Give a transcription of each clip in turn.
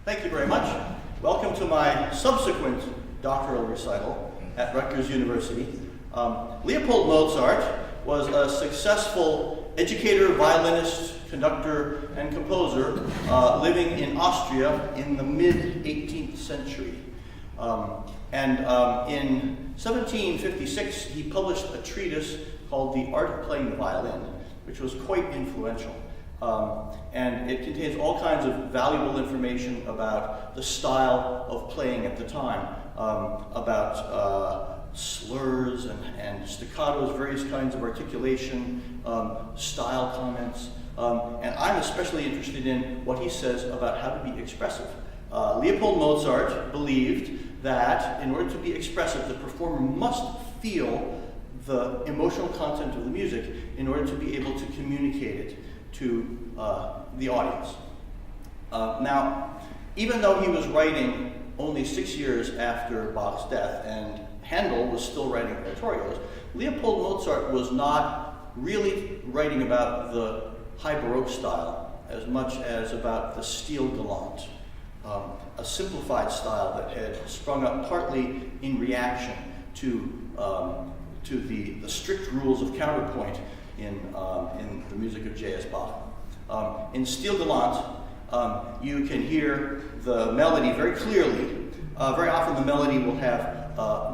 Thank you very much. Welcome to my subsequent doctoral recital at Rutgers University. Leopold Mozart was a successful educator, violinist, conductor, and composer living in Austria in the mid-18th century. In 1756, he published a treatise called The Art of Playing the Violin, which was quite influential. And it contains all kinds of valuable information about the style of playing at the time, about slurs and staccatos, various kinds of articulation, style comments. And I'm especially interested in what he says about how to be expressive. Leopold Mozart believed that in order to be expressive, the performer must feel the emotional content of the music in order to be able to communicate it to the audience. Now, even though he was writing only 6 years after Bach's death and Handel was still writing oratorios, Leopold Mozart was not really writing about the high Baroque style as much as about the style galant, a simplified style that had sprung up partly in reaction to the strict rules of counterpoint in the music of J.S. Bach. In style galant, you can hear the melody very clearly. Very often the melody will have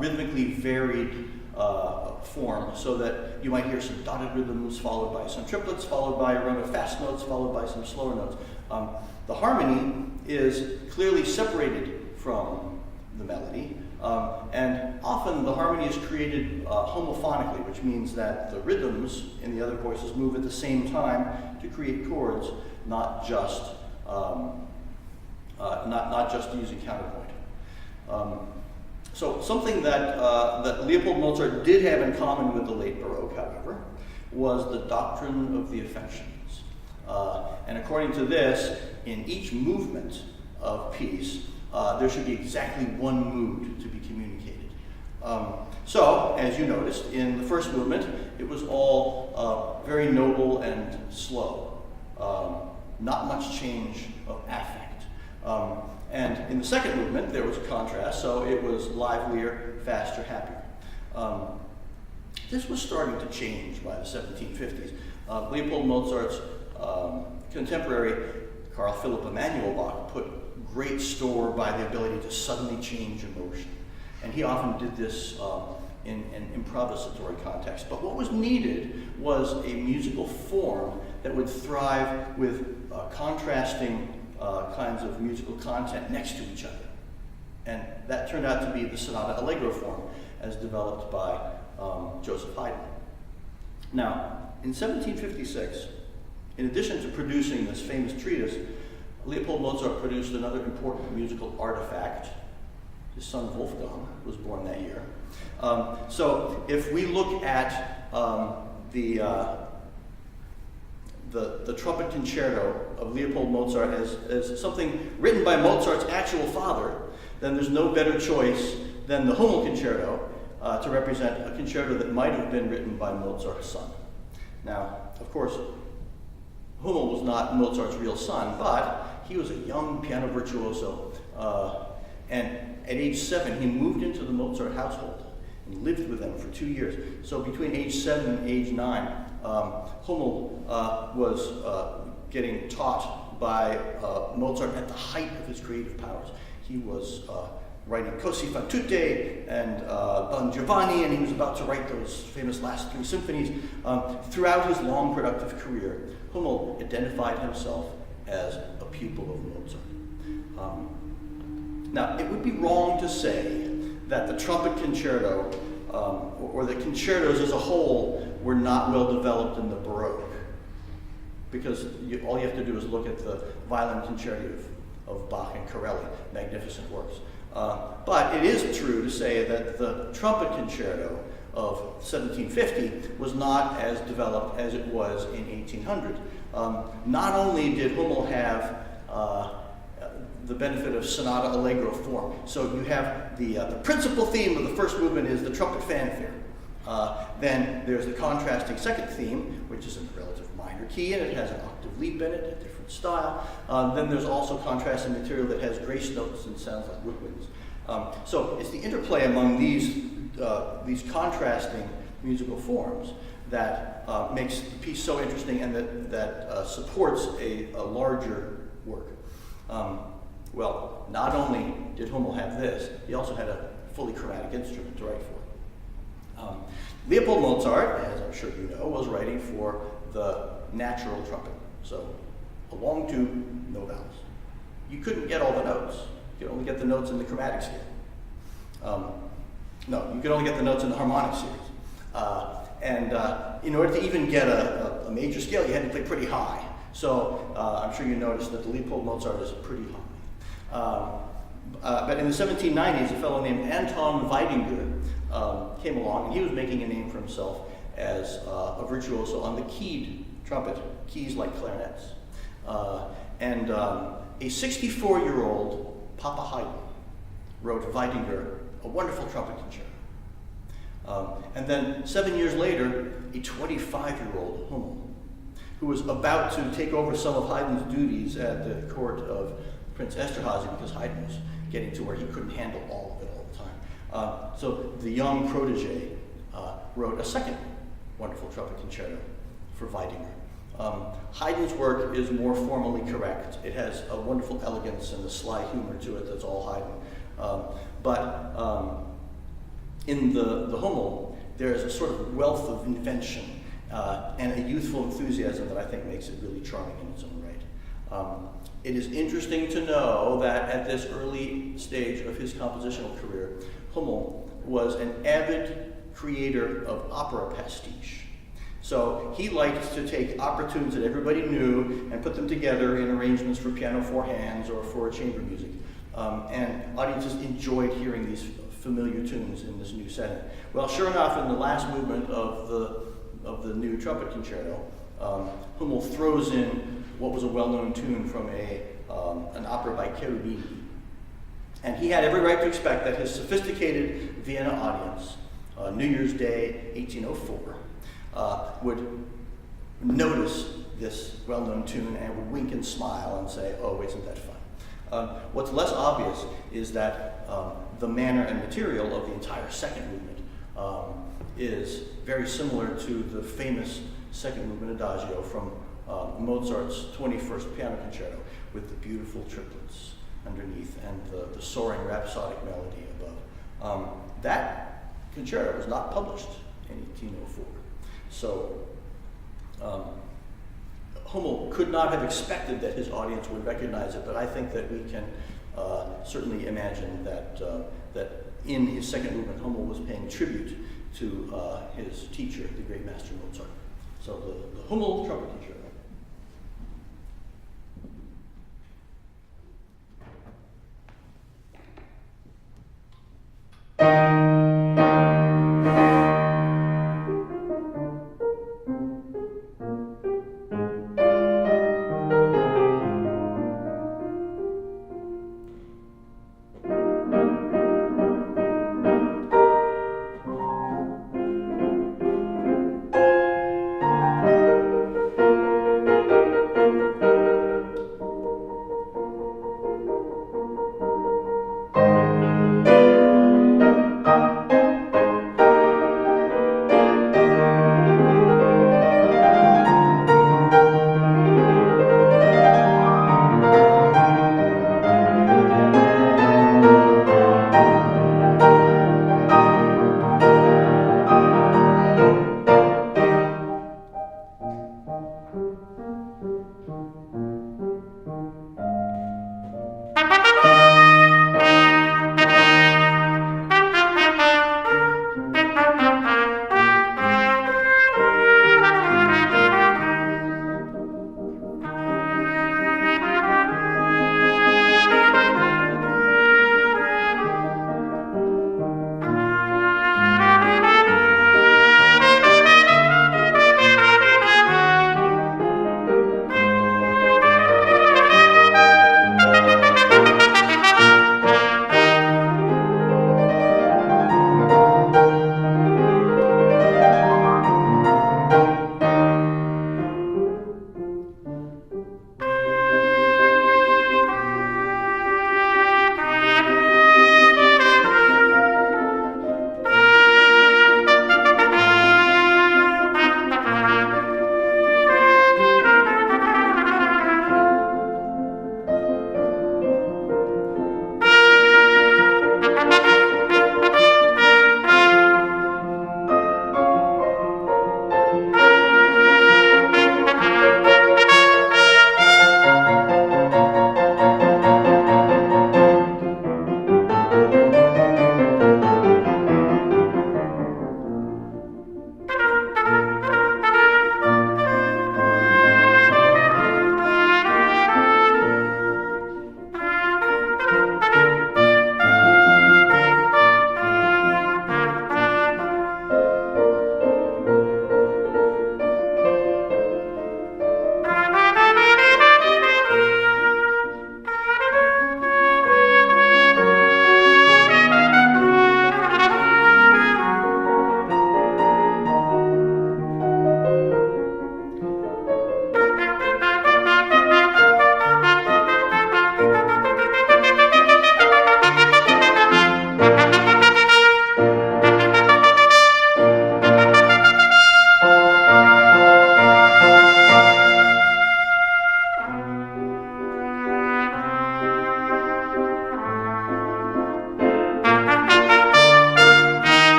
rhythmically varied form, so that you might hear some dotted rhythms followed by some triplets, followed by a run of fast notes, followed by some slower notes. The harmony is clearly separated from the melody, and often the harmony is created homophonically, which means that the rhythms in the other voices move at the same time to create chords, not just using counterpoint. So something that Leopold Mozart did have in common with the late Baroque, however, was the doctrine of the affections. And according to this, in each movement of piece, there should be exactly one mood to be communicated. So, as you noticed, in the first movement, it was all very noble and slow. Not much change of affect. And in the second movement, there was a contrast, so it was livelier, faster, happier. This was starting to change by the 1750s. Leopold Mozart's contemporary, Carl Philipp Emanuel Bach, put great store by the ability to suddenly change emotion. And he often did this in an improvisatory context. But what was needed was a musical form that would thrive with contrasting kinds of musical content next to each other. And that turned out to be the sonata allegro form, as developed by Joseph Haydn. Now, in 1756, in addition to producing this famous treatise, Leopold Mozart produced another important musical artifact. His son Wolfgang was born that year. So if we look at the Trumpet Concerto of Leopold Mozart as something written by Mozart's actual father, then there's no better choice than the Hummel Concerto to represent a concerto that might have been written by Mozart's son. Now, of course, Hummel was not Mozart's real son, but he was a young piano virtuoso, and at age 7 he moved into the Mozart household and lived with them for 2 years. So between age 7 and age 9, Hummel was getting taught by Mozart at the height of his creative powers. He was writing Così fan tutte and Don Giovanni, and he was about to write those famous last 3 symphonies. Throughout his long productive career, Hummel identified himself as a pupil of Mozart. Now, it would be wrong to say that the Trumpet Concerto or the concertos as a whole were not well developed in the Baroque, because all you have to do is look at the violin concerti of Bach and Corelli, magnificent works. But it is true to say that the trumpet concerto of 1750 was not as developed as it was in 1800. Not only did Hummel have the benefit of sonata allegro form, so you have the principal theme of the first movement is the trumpet fanfare. Then there's the contrasting second theme, which is in a relative minor key, and it has an octave leap in it, a different style. Then there's also contrasting material that has grace notes and sounds like woodwinds. So it's the interplay among these contrasting musical forms that makes the piece so interesting, and that supports a larger work. Well, not only did Hummel have this, he also had a fully chromatic instrument to write for. Leopold Mozart, as I'm sure you know, was writing for the natural trumpet. So a long tube, no vowels. You couldn't get all the notes. You could only get the notes in the chromatic scale. No, you could only get the notes in the harmonic series. In order to even get a major scale, you had to play pretty high. So I'm sure you noticed that the Leopold Mozart is pretty high. But in the 1790s, a fellow named Anton Weidinger came along, and he was making a name for himself as a virtuoso on the keyed trumpet, keys like clarinets. A 64-year-old Papa Haydn wrote Weidinger a wonderful trumpet concerto. And then 7 years later, a 25-year-old Hummel, who was about to take over some of Haydn's duties at the court of Prince Esterhazy, because Haydn was getting to where he couldn't handle all of it all the time. So the young protege wrote a second wonderful trumpet concerto for Weidinger. Haydn's work is more formally correct. It has a wonderful elegance and a sly humor to it that's all Haydn. But in the Hummel, there is a sort of wealth of invention and a youthful enthusiasm that I think makes it really charming in its own right. It is interesting to know that at this early stage of his compositional career, Hummel was an avid creator of opera pastiche. So he liked to take opera tunes that everybody knew and put them together in arrangements for piano four hands or for chamber music. And audiences enjoyed hearing these familiar tunes in this new setting. Well, sure enough, in the last movement of the new trumpet concerto, Hummel throws in what was a well-known tune from an opera by Cherubini. And he had every right to expect that his sophisticated Vienna audience, New Year's Day 1804, would notice this well-known tune and would wink and smile and say, oh, isn't that fun? What's less obvious is that the manner and material of the entire second movement is very similar to the famous second movement adagio from Mozart's 21st piano concerto, with the beautiful triplets underneath and the soaring rhapsodic melody above. That concerto was not published in 1804. So Hummel could not have expected that his audience would recognize it, but I think that we can certainly imagine that in his second movement, Hummel was paying tribute to his teacher, the great master Mozart. So the Hummel Trumpet Concerto.